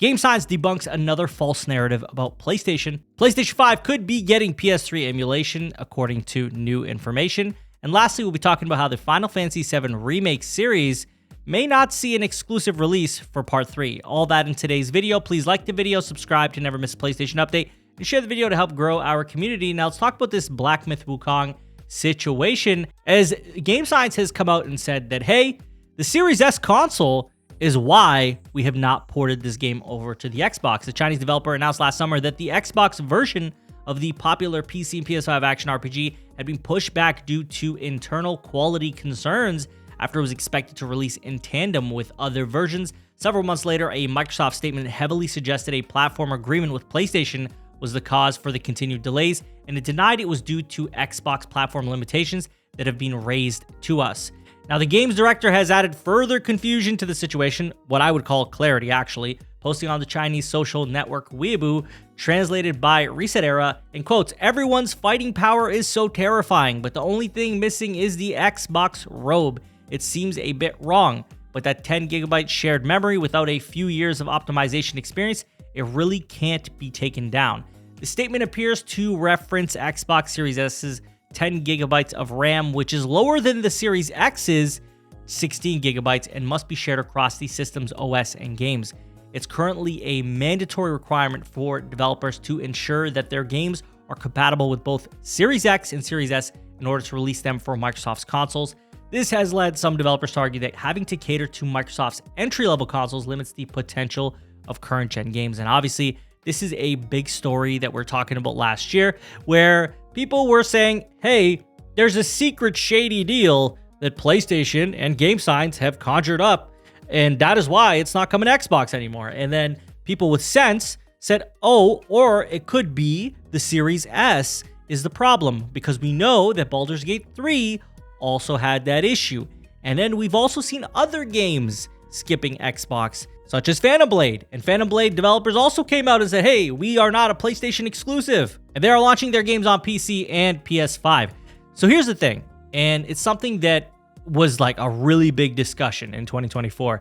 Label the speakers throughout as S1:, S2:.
S1: Game Science debunks another false narrative about PlayStation. PlayStation 5 could be getting PS3 emulation, according to new information. And lastly, we'll be talking about how the Final Fantasy VII Remake series may not see an exclusive release for Part 3. All that in today's video. Please like the video, subscribe to never miss a PlayStation update, and share the video to help grow our community. Now let's talk about this Black Myth Wukong situation, as Game Science has come out and said that, hey, the Series S console is why we have not ported this game over to the Xbox. The Chinese developer announced last summer that the Xbox version of the popular PC and PS5 action RPG had been pushed back due to internal quality concerns after it was expected to release in tandem with other versions. Several months later, a Microsoft statement heavily suggested a platform agreement with PlayStation was the cause for the continued delays, and it denied it was due to Xbox platform limitations that have been raised to us. Now, the games director has added further confusion to the situation, what I would call clarity actually, posting on the Chinese social network Weibo, translated by Reset Era, in quotes, "Everyone's fighting power is so terrifying, but the only thing missing is the Xbox robe. It seems a bit wrong, but that 10 gigabyte shared memory without a few years of optimization experience, it really can't be taken down." The statement appears to reference Xbox Series S's 10 gigabytes of RAM, which is lower than the Series X's 16 gigabytes and must be shared across the system's OS and games. It's currently a mandatory requirement for developers to ensure that their games are compatible with both Series X and Series S in order to release them for Microsoft's consoles. This has led some developers to argue that having to cater to Microsoft's entry-level consoles limits the potential of current-gen games. And obviously, this is a big story that we're talking about last year, where people were saying, hey, there's a secret shady deal that PlayStation and Game Science have conjured up, and that is why it's not coming to Xbox anymore. And then people with sense said, oh, or it could be the Series S is the problem, because we know that Baldur's Gate 3 also had that issue. And then we've also seen other games skipping Xbox, such as Phantom Blade. And Phantom Blade developers also came out and said, hey, we are not a PlayStation exclusive. And they are launching their games on PC and PS5. So here's the thing, and it's something that was like a really big discussion in 2024.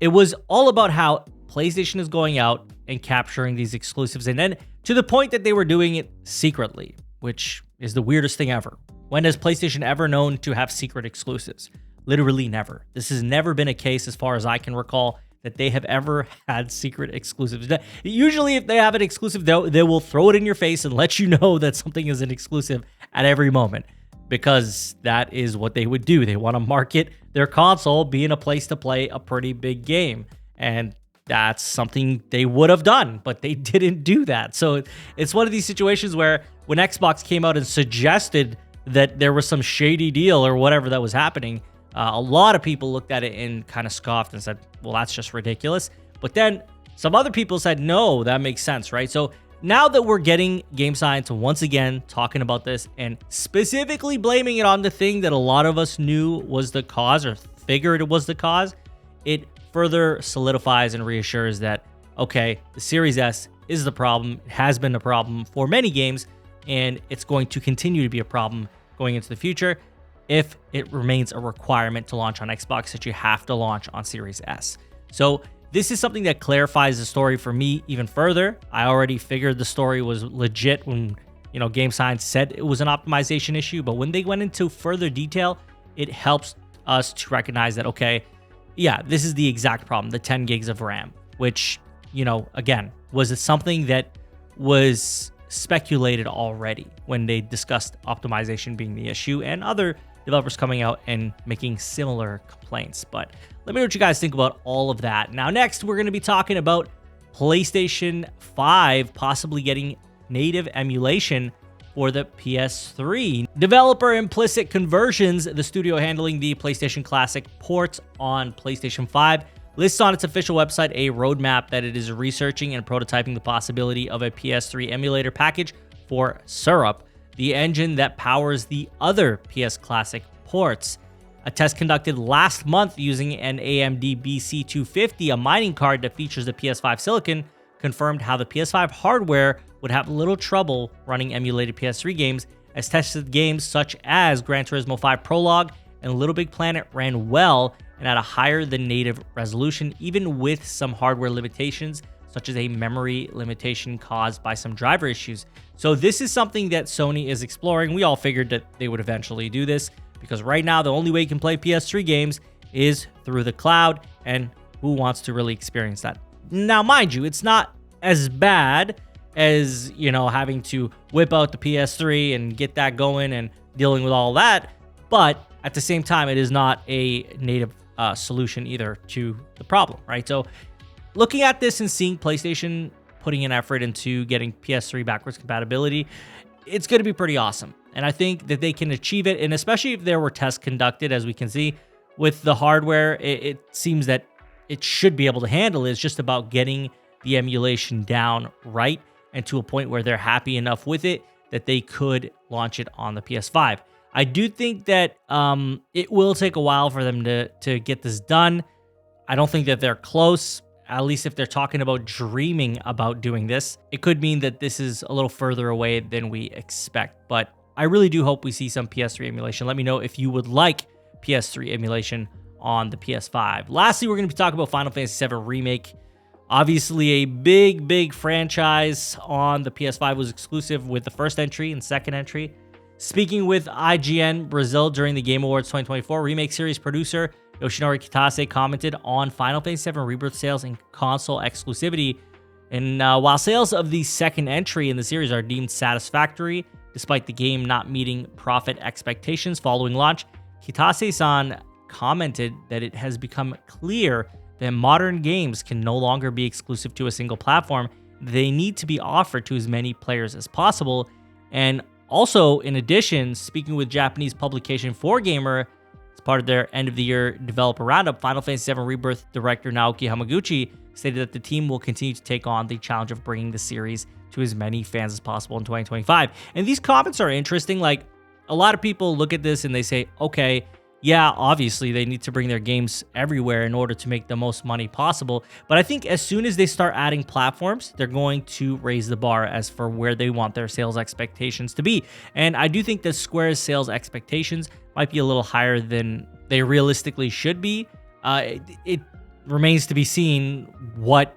S1: It was all about how PlayStation is going out and capturing these exclusives, and then to the point that they were doing it secretly, which is the weirdest thing ever. When has PlayStation ever known to have secret exclusives? Literally never. This has never been a case, as far as I can recall, that they have ever had secret exclusives. Usually, if they have an exclusive, they will throw it in your face and let you know that something is an exclusive at every moment, because that is what they would do. They want to market their console being a place to play a pretty big game, and that's something they would have done, but they didn't do that. So it's one of these situations where when Xbox came out and suggested that there was some shady deal or whatever that was happening, a lot of people looked at it and kind of scoffed and said, well, that's just ridiculous. But then some other people said, no, that makes sense, right? So now that we're getting Game Science once again talking about this and specifically blaming it on the thing that a lot of us knew was the cause or figured it was the cause, it further solidifies and reassures that, okay, the Series S is the problem, it has been a problem for many games, and it's going to continue to be a problem going into the future if it remains a requirement to launch on Xbox that you have to launch on Series S. So this is something that clarifies the story for me even further. I already figured the story was legit when, Game Science said it was an optimization issue, but when they went into further detail, it helps us to recognize that, okay, yeah, this is the exact problem, the 10 gigs of RAM, which, again, was it something that was speculated already when they discussed optimization being the issue, and other developers coming out and making similar complaints. But let me know what you guys think about all of that. Now, next, we're going to be talking about PlayStation 5 possibly getting native emulation for the PS3. Developer Implicit Conversions, the studio handling the PlayStation Classic ports on PlayStation 5, lists on its official website a roadmap that it is researching and prototyping the possibility of a PS3 emulator package for Syrup, the engine that powers the other PS Classic ports. A test conducted last month using an AMD BC250, a mining card that features the PS5 Silicon, confirmed how the PS5 hardware would have little trouble running emulated PS3 games, as tested games such as Gran Turismo 5 Prologue and Little Big Planet ran well and at a higher than native resolution, even with some hardware limitations such as a memory limitation caused by some driver issues. So this is something that Sony is exploring. We all figured that they would eventually do this, because right now the only way you can play PS3 games is through the cloud, and who wants to really experience that? Now, mind you, it's not as bad as, you know, having to whip out the PS3 and get that going and dealing with all that, but at the same time, it is not a native solution either to the problem, right? So looking at this and seeing PlayStation putting an effort into getting PS3 backwards compatibility, it's going to be pretty awesome. And I think that they can achieve it, and especially if there were tests conducted, as we can see with the hardware, it seems that it should be able to handle it. It's just about getting the emulation down right and to a point where they're happy enough with it that they could launch it on the PS5. I do think that it will take a while for them to get this done. I don't think that they're close, at least if they're talking about dreaming about doing this. It could mean that this is a little further away than we expect, but I really do hope we see some PS3 emulation. Let me know if you would like PS3 emulation on the PS5. Lastly, we're going to be talking about Final Fantasy VII Remake. Obviously, a big franchise on the PS5 was exclusive with the first entry and second entry. Speaking with IGN Brazil during the Game Awards 2024, Remake series producer Yoshinori Kitase commented on Final Fantasy VII Rebirth sales and console exclusivity. And while sales of the second entry in the series are deemed satisfactory, despite the game not meeting profit expectations following launch, Kitase-san commented that it has become clear that modern games can no longer be exclusive to a single platform. They need to be offered to as many players as possible. And also, in addition, speaking with Japanese publication 4Gamer, as part of their end-of-the-year developer roundup, Final Fantasy VII Rebirth director Naoki Hamaguchi stated that the team will continue to take on the challenge of bringing the series to as many fans as possible in 2025. And these comments are interesting. Like, a lot of people look at this and they say, okay, yeah, obviously they need to bring their games everywhere in order to make the most money possible. But I think as soon as they start adding platforms, they're going to raise the bar as for where they want their sales expectations to be. And I do think that Square's sales expectations might be a little higher than they realistically should be. It remains to be seen what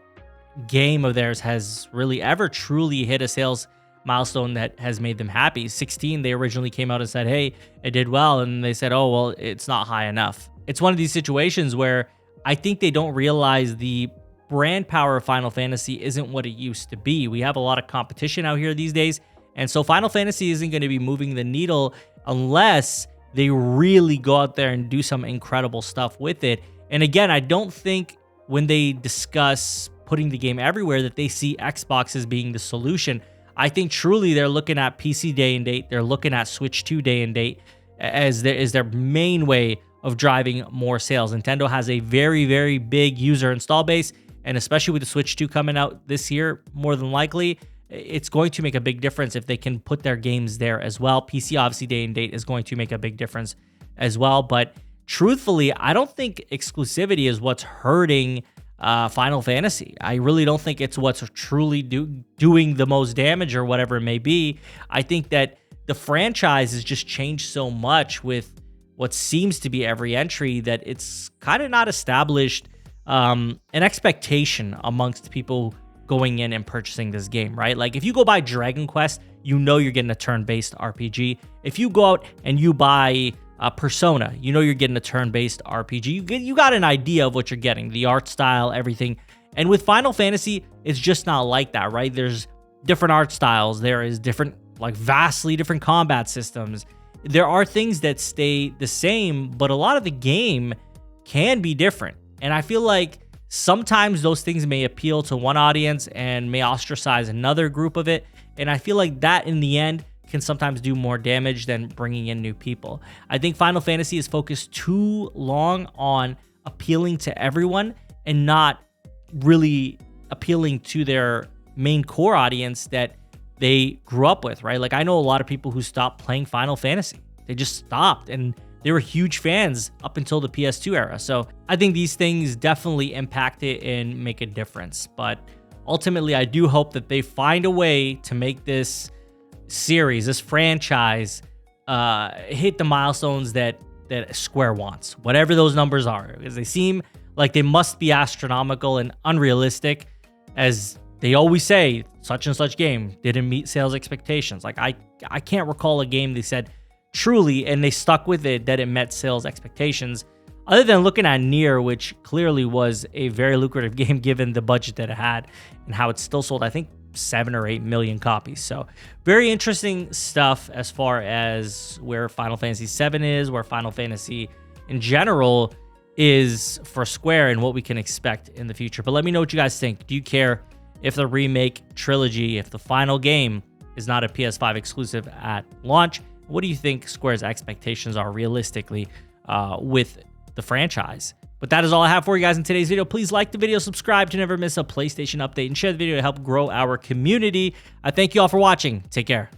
S1: game of theirs has really ever truly hit a sales milestone that has made them happy. 16, they originally came out and said, hey, it did well. And they said, oh, well, it's not high enough. It's one of these situations where I think they don't realize the brand power of Final Fantasy isn't what it used to be. We have a lot of competition out here these days. And so Final Fantasy isn't going to be moving the needle unless they really go out there and do some incredible stuff with it. And again, I don't think when they discuss putting the game everywhere that they see Xbox as being the solution. I think truly they're looking at PC day and date. They're looking at Switch 2 day and date as their main way of driving more sales. Nintendo has a very big user install base, and especially with the Switch 2 coming out this year, more than likely, it's going to make a big difference if they can put their games there as well. PC, obviously, day and date is going to make a big difference as well. But truthfully, I don't think exclusivity is what's hurting Final Fantasy. I really don't think it's what's truly doing the most damage or whatever it may be. I think that the franchise has just changed so much with what seems to be every entry that it's kind of not established an expectation amongst people going in and purchasing this game, right? Like if you go buy Dragon Quest, you know you're getting a turn-based RPG. If you go out and you buy Persona, you know you're getting a turn-based RPG. You got an idea of what you're getting, the art style, everything. And with Final Fantasy, it's just not like that, right? There's different art styles. There is different, like vastly different combat systems. There are things that stay the same, but a lot of the game can be different. And I feel like sometimes those things may appeal to one audience and may ostracize another group of it. And I feel like that in the end can sometimes do more damage than bringing in new people. I think Final Fantasy is focused too long on appealing to everyone and not really appealing to their main core audience that they grew up with, right? Like I know a lot of people who stopped playing Final Fantasy. They just stopped and they were huge fans up until the PS2 era. So I think these things definitely impact it and make a difference. But ultimately, I do hope that they find a way to make this series, this franchise, hit the milestones that Square wants, whatever those numbers are, because they seem like they must be astronomical and unrealistic. as they always say, such and such game didn't meet sales expectations. Like I can't recall a game they said truly, and they stuck with it, that it met sales expectations, other than looking at Nier, which clearly was a very lucrative game given the budget that it had and how it still sold, I think, 7 or 8 million copies. So very interesting stuff as far as where Final Fantasy VII is, where Final Fantasy in general is for Square, and what we can expect in the future. But let me know what you guys think. Do you care if the Remake trilogy, if the final game is not a PS5 exclusive at launch? What do you think Square's expectations are realistically with the franchise? But that is all I have for you guys in today's video. Please like the video, subscribe to never miss a PlayStation update, and share the video to help grow our community. I thank you all for watching. Take care.